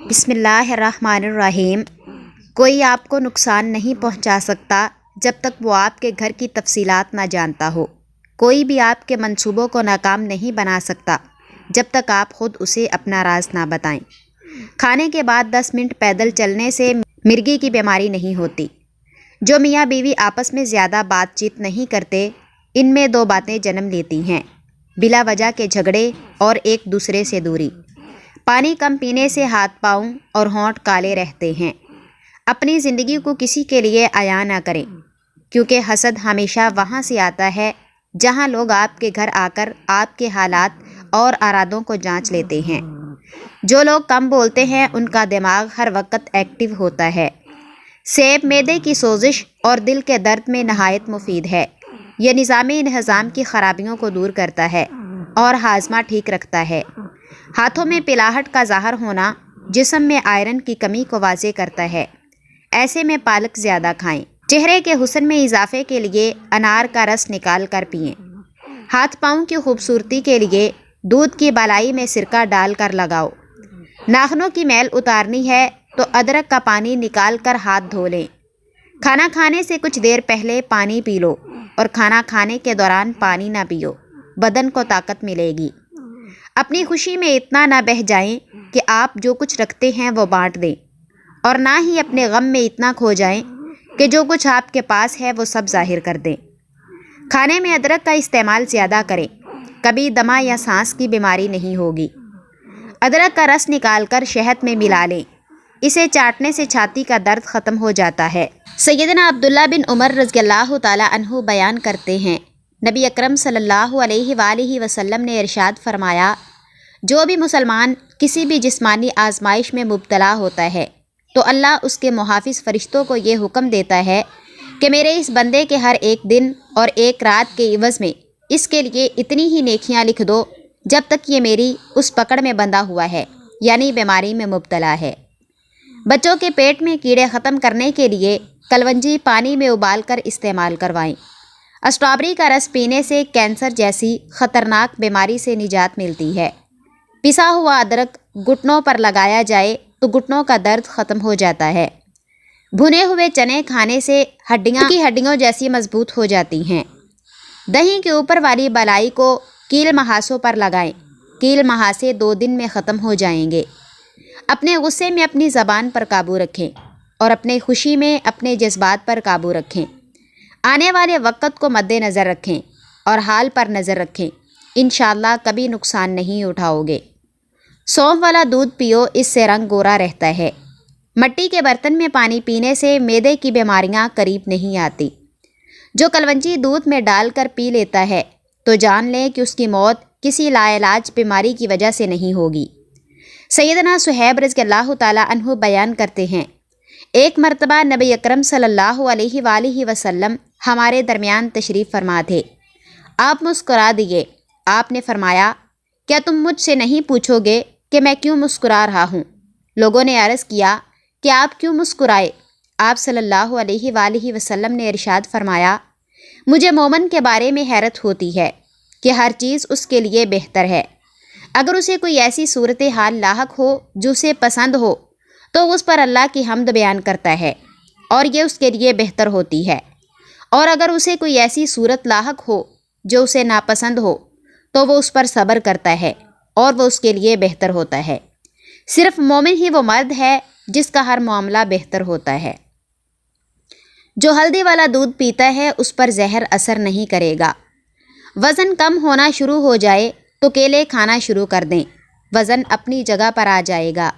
بسم اللہ الرحمن الرحیم۔ کوئی آپ کو نقصان نہیں پہنچا سکتا جب تک وہ آپ کے گھر کی تفصیلات نہ جانتا ہو۔ کوئی بھی آپ کے منصوبوں کو ناکام نہیں بنا سکتا جب تک آپ خود اسے اپنا راز نہ بتائیں۔ کھانے کے بعد 10 منٹ پیدل چلنے سے مرگی کی بیماری نہیں ہوتی۔ جو میاں بیوی آپس میں زیادہ بات چیت نہیں کرتے، ان میں 2 باتیں جنم لیتی ہیں: بلا وجہ کے جھگڑے اور ایک دوسرے سے دوری۔ پانی کم پینے سے ہاتھ پاؤں اور ہونٹ کالے رہتے ہیں۔ اپنی زندگی کو کسی کے لیے عیاں نہ کریں، کیونکہ حسد ہمیشہ وہاں سے آتا ہے جہاں لوگ آپ کے گھر آ کر آپ کے حالات اور ارادوں کو جانچ لیتے ہیں۔ جو لوگ کم بولتے ہیں ان کا دماغ ہر وقت ایکٹیو ہوتا ہے۔ سیب معدے کی سوزش اور دل کے درد میں نہایت مفید ہے۔ یہ نظامی انہضام کی خرابیوں کو دور کرتا ہے اور ہاضمہ ٹھیک رکھتا ہے۔ ہاتھوں میں پلاہٹ کا ظاہر ہونا جسم میں آئرن کی کمی کو واضح کرتا ہے۔ ایسے میں پالک زیادہ کھائیں۔ چہرے کے حسن میں اضافے کے لیے انار کا رس نکال کر پئیں۔ ہاتھ پاؤں کی خوبصورتی کے لیے دودھ کی بالائی میں سرکہ ڈال کر لگاؤ۔ ناخنوں کی میل اتارنی ہے تو ادرک کا پانی نکال کر ہاتھ دھو لیں۔ کھانا کھانے سے کچھ دیر پہلے پانی پی لو اور کھانا کھانے کے دوران پانی نہ پیو، بدن کو طاقت ملے گی۔ اپنی خوشی میں اتنا نہ بہہ جائیں کہ آپ جو کچھ رکھتے ہیں وہ بانٹ دیں، اور نہ ہی اپنے غم میں اتنا کھو جائیں کہ جو کچھ آپ کے پاس ہے وہ سب ظاہر کر دیں۔ کھانے میں ادرک کا استعمال زیادہ کریں، کبھی دمہ یا سانس کی بیماری نہیں ہوگی۔ ادرک کا رس نکال کر شہد میں ملا لیں، اسے چاٹنے سے چھاتی کا درد ختم ہو جاتا ہے۔ سیدنا عبداللہ بن عمر رضی اللہ تعالی عنہ بیان کرتے ہیں، نبی اکرم صلی اللہ علیہ وآلہ وسلم نے ارشاد فرمایا، جو بھی مسلمان کسی بھی جسمانی آزمائش میں مبتلا ہوتا ہے تو اللہ اس کے محافظ فرشتوں کو یہ حکم دیتا ہے کہ میرے اس بندے کے ہر ایک دن اور ایک رات کے عوض میں اس کے لیے اتنی ہی نیکیاں لکھ دو جب تک یہ میری اس پکڑ میں بندھا ہوا ہے، یعنی بیماری میں مبتلا ہے۔ بچوں کے پیٹ میں کیڑے ختم کرنے کے لیے کلونجی پانی میں ابال کر استعمال کروائیں۔ اسٹرابری کا رس پینے سے کینسر جیسی خطرناک بیماری سے نجات ملتی ہے۔ پسا ہوا ادرک گھٹنوں پر لگایا جائے تو گھٹنوں کا درد ختم ہو جاتا ہے۔ بھنے ہوئے چنے کھانے سے ہڈیاں جیسی مضبوط ہو جاتی ہیں۔ دہی کے اوپر والی بالائی کو کیل مہاسوں پر لگائیں، کیل مہاسے 2 دن میں ختم ہو جائیں گے۔ اپنے غصے میں اپنی زبان پر قابو رکھیں اور اپنے خوشی میں اپنے جذبات پر قابو رکھیں۔ آنے والے وقت کو مد نظر رکھیں اور حال پر نظر رکھیں، انشاءاللہ کبھی نقصان نہیں اٹھاؤ گے۔ سونف والا دودھ پیو، اس سے رنگ گورا رہتا ہے۔ مٹی کے برتن میں پانی پینے سے معدے کی بیماریاں قریب نہیں آتی۔ جو کلونجی دودھ میں ڈال کر پی لیتا ہے تو جان لیں کہ اس کی موت کسی لا علاج بیماری کی وجہ سے نہیں ہوگی۔ سیدنا صہیب رضی اللہ تعالی عنہ بیان کرتے ہیں، ایک مرتبہ نبی اکرم صلی اللہ علیہ وآلہ وسلم ہمارے درمیان تشریف فرما تھے۔ آپ مسکرا دیے۔ آپ نے فرمایا، کیا تم مجھ سے نہیں پوچھو گے کہ میں کیوں مسکرا رہا ہوں؟ لوگوں نے عرض کیا کہ آپ کیوں مسکرائے؟ آپ صلی اللہ علیہ وآلہ وسلم نے ارشاد فرمایا، مجھے مومن کے بارے میں حیرت ہوتی ہے کہ ہر چیز اس کے لیے بہتر ہے۔ اگر اسے کوئی ایسی صورتحال لاحق ہو جو اسے پسند ہو تو اس پر اللہ کی حمد بیان کرتا ہے اور یہ اس کے لیے بہتر ہوتی ہے، اور اگر اسے کوئی ایسی صورت لاحق ہو جو اسے ناپسند ہو تو وہ اس پر صبر کرتا ہے اور وہ اس کے لیے بہتر ہوتا ہے۔ صرف مومن ہی وہ مرد ہے جس کا ہر معاملہ بہتر ہوتا ہے۔ جو ہلدی والا دودھ پیتا ہے اس پر زہر اثر نہیں کرے گا۔ وزن کم ہونا شروع ہو جائے تو کیلے کھانا شروع کر دیں، وزن اپنی جگہ پر آ جائے گا۔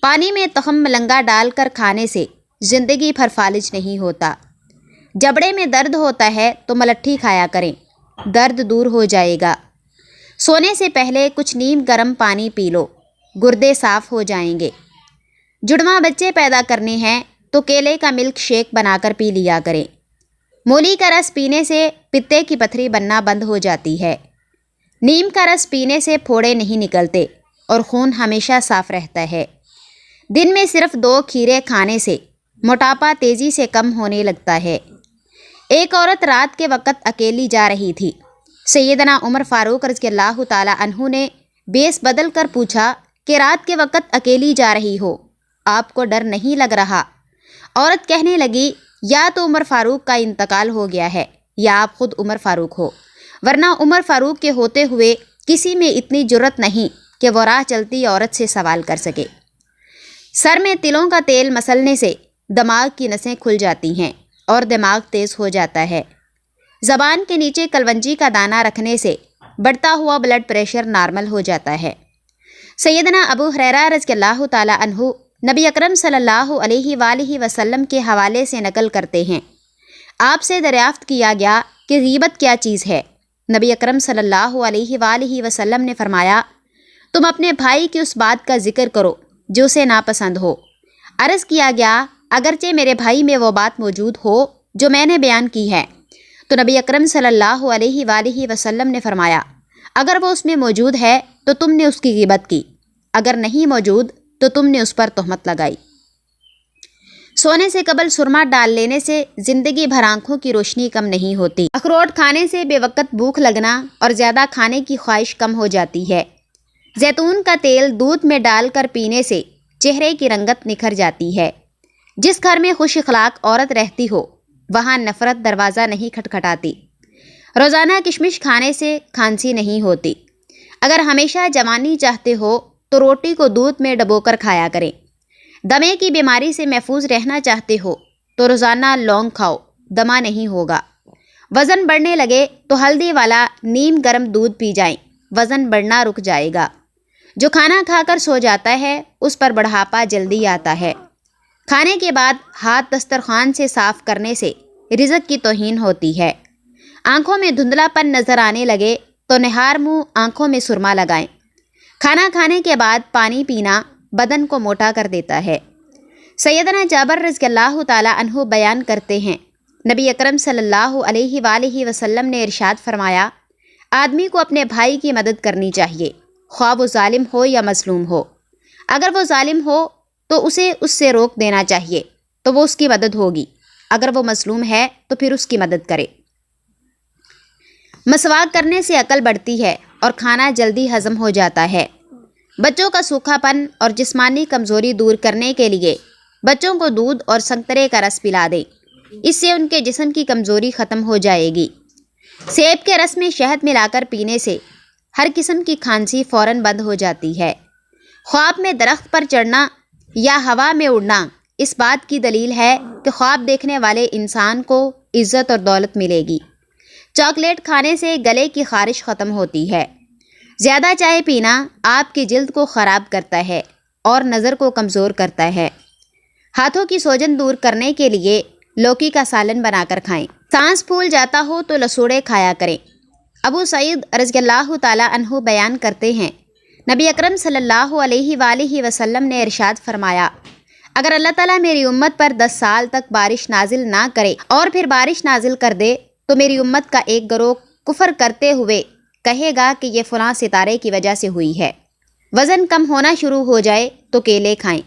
پانی میں تخم ملنگا ڈال کر کھانے سے زندگی بھر فالج نہیں ہوتا۔ جبڑے میں درد ہوتا ہے تو ملٹھی کھایا کریں، درد دور ہو جائے گا۔ سونے سے پہلے کچھ نیم گرم پانی پی لو، گردے صاف ہو جائیں گے۔ جڑواں بچے پیدا کرنے ہیں تو کیلے کا ملک شیک بنا کر پی لیا کریں۔ مولی کا رس پینے سے پتے کی پتھری بننا بند ہو جاتی ہے۔ نیم کا رس پینے سے پھوڑے نہیں نکلتے اور خون ہمیشہ صاف رہتا ہے۔ دن میں صرف 2 کھیرے کھانے سے موٹاپا تیزی سے کم ہونے لگتا ہے۔ ایک عورت رات کے وقت اکیلی جا رہی تھی۔ سیدنا عمر فاروق رضی اللہ تعالی عنہ نے بیس بدل کر پوچھا کہ رات کے وقت اکیلی جا رہی ہو، آپ کو ڈر نہیں لگ رہا؟ عورت کہنے لگی، یا تو عمر فاروق کا انتقال ہو گیا ہے یا آپ خود عمر فاروق ہو، ورنہ عمر فاروق کے ہوتے ہوئے کسی میں اتنی جرت نہیں کہ وہ راہ چلتی عورت سے سوال کر سکے۔ سر میں تلوں کا تیل مسلنے سے دماغ کی نسیں کھل جاتی ہیں اور دماغ تیز ہو جاتا ہے۔ زبان کے نیچے کلونجی کا دانہ رکھنے سے بڑھتا ہوا بلڈ پریشر نارمل ہو جاتا ہے۔ سیدنا ابو ہریرہ رضی اللہ تعالیٰ عنہ نبی اکرم صلی اللہ علیہ وآلہ وسلم کے حوالے سے نقل کرتے ہیں، آپ سے دریافت کیا گیا کہ غیبت کیا چیز ہے؟ نبی اکرم صلی اللہ علیہ وآلہ وسلم نے فرمایا، تم اپنے بھائی کی اس بات کا ذکر کرو جو اسے ناپسند ہو۔ عرض کیا گیا، اگرچہ میرے بھائی میں وہ بات موجود ہو جو میں نے بیان کی ہے، تو نبی اکرم صلی اللہ علیہ وآلہ وسلم نے فرمایا، اگر وہ اس میں موجود ہے تو تم نے اس کی غیبت کی، اگر نہیں موجود تو تم نے اس پر تہمت لگائی۔ سونے سے قبل سرما ڈال لینے سے زندگی بھر آنکھوں کی روشنی کم نہیں ہوتی۔ اخروٹ کھانے سے بے وقت بھوک لگنا اور زیادہ کھانے کی خواہش کم ہو جاتی ہے۔ زیتون کا تیل دودھ میں ڈال کر پینے سے چہرے کی رنگت نکھر جاتی ہے۔ جس گھر میں خوش اخلاق عورت رہتی ہو وہاں نفرت دروازہ نہیں کھٹکھٹاتی۔ روزانہ کشمش کھانے سے کھانسی نہیں ہوتی۔ اگر ہمیشہ جوانی چاہتے ہو تو روٹی کو دودھ میں ڈبو کر کھایا کریں۔ دمے کی بیماری سے محفوظ رہنا چاہتے ہو تو روزانہ لونگ کھاؤ، دمہ نہیں ہوگا۔ وزن بڑھنے لگے تو ہلدی والا نیم گرم دودھ پی جائیں، وزن بڑھنا رک جائے گا۔ جو کھانا کھا کر سو جاتا ہے اس پر بڑھاپا جلدی آتا ہے۔ کھانے کے بعد ہاتھ دسترخوان سے صاف کرنے سے رزق کی توہین ہوتی ہے۔ آنکھوں میں دھندلا پن نظر آنے لگے تو نہار منہ آنکھوں میں سرما لگائیں۔ کھانا کھانے کے بعد پانی پینا بدن کو موٹا کر دیتا ہے۔ سیدنا جابر رضی اللہ تعالیٰ عنہ بیان کرتے ہیں، نبی اکرم صلی اللہ علیہ وآلہ وسلم نے ارشاد فرمایا، آدمی کو اپنے بھائی کی مدد کرنی چاہیے، خواہ وہ ظالم ہو یا مظلوم ہو۔ اگر وہ ظالم ہو تو اسے اس سے روک دینا چاہیے تو وہ اس کی مدد ہوگی، اگر وہ مظلوم ہے تو پھر اس کی مدد کرے۔ مسواک کرنے سے عقل بڑھتی ہے اور کھانا جلدی ہضم ہو جاتا ہے۔ بچوں کا سوکھا پن اور جسمانی کمزوری دور کرنے کے لیے بچوں کو دودھ اور سنترے کا رس پلا دیں، اس سے ان کے جسم کی کمزوری ختم ہو جائے گی۔ سیب کے رس میں شہد ملا کر پینے سے ہر قسم کی کھانسی فوراً بند ہو جاتی ہے۔ خواب میں درخت پر چڑھنا یا ہوا میں اڑنا اس بات کی دلیل ہے کہ خواب دیکھنے والے انسان کو عزت اور دولت ملے گی۔ چاکلیٹ کھانے سے گلے کی خارش ختم ہوتی ہے۔ زیادہ چائے پینا آپ کی جلد کو خراب کرتا ہے اور نظر کو کمزور کرتا ہے۔ ہاتھوں کی سوجن دور کرنے کے لیے لوکی کا سالن بنا کر کھائیں۔ سانس پھول جاتا ہو تو لسوڑے کھایا کریں۔ ابو سعید رضی اللہ تعالیٰ عنہ بیان کرتے ہیں، نبی اکرم صلی اللہ علیہ وآلہ وسلم نے ارشاد فرمایا، اگر اللہ تعالیٰ میری امت پر 10 سال تک بارش نازل نہ کرے اور پھر بارش نازل کر دے تو میری امت کا ایک گروہ کفر کرتے ہوئے کہے گا کہ یہ فلاں ستارے کی وجہ سے ہوئی ہے۔ وزن کم ہونا شروع ہو جائے تو کیلے کھائیں۔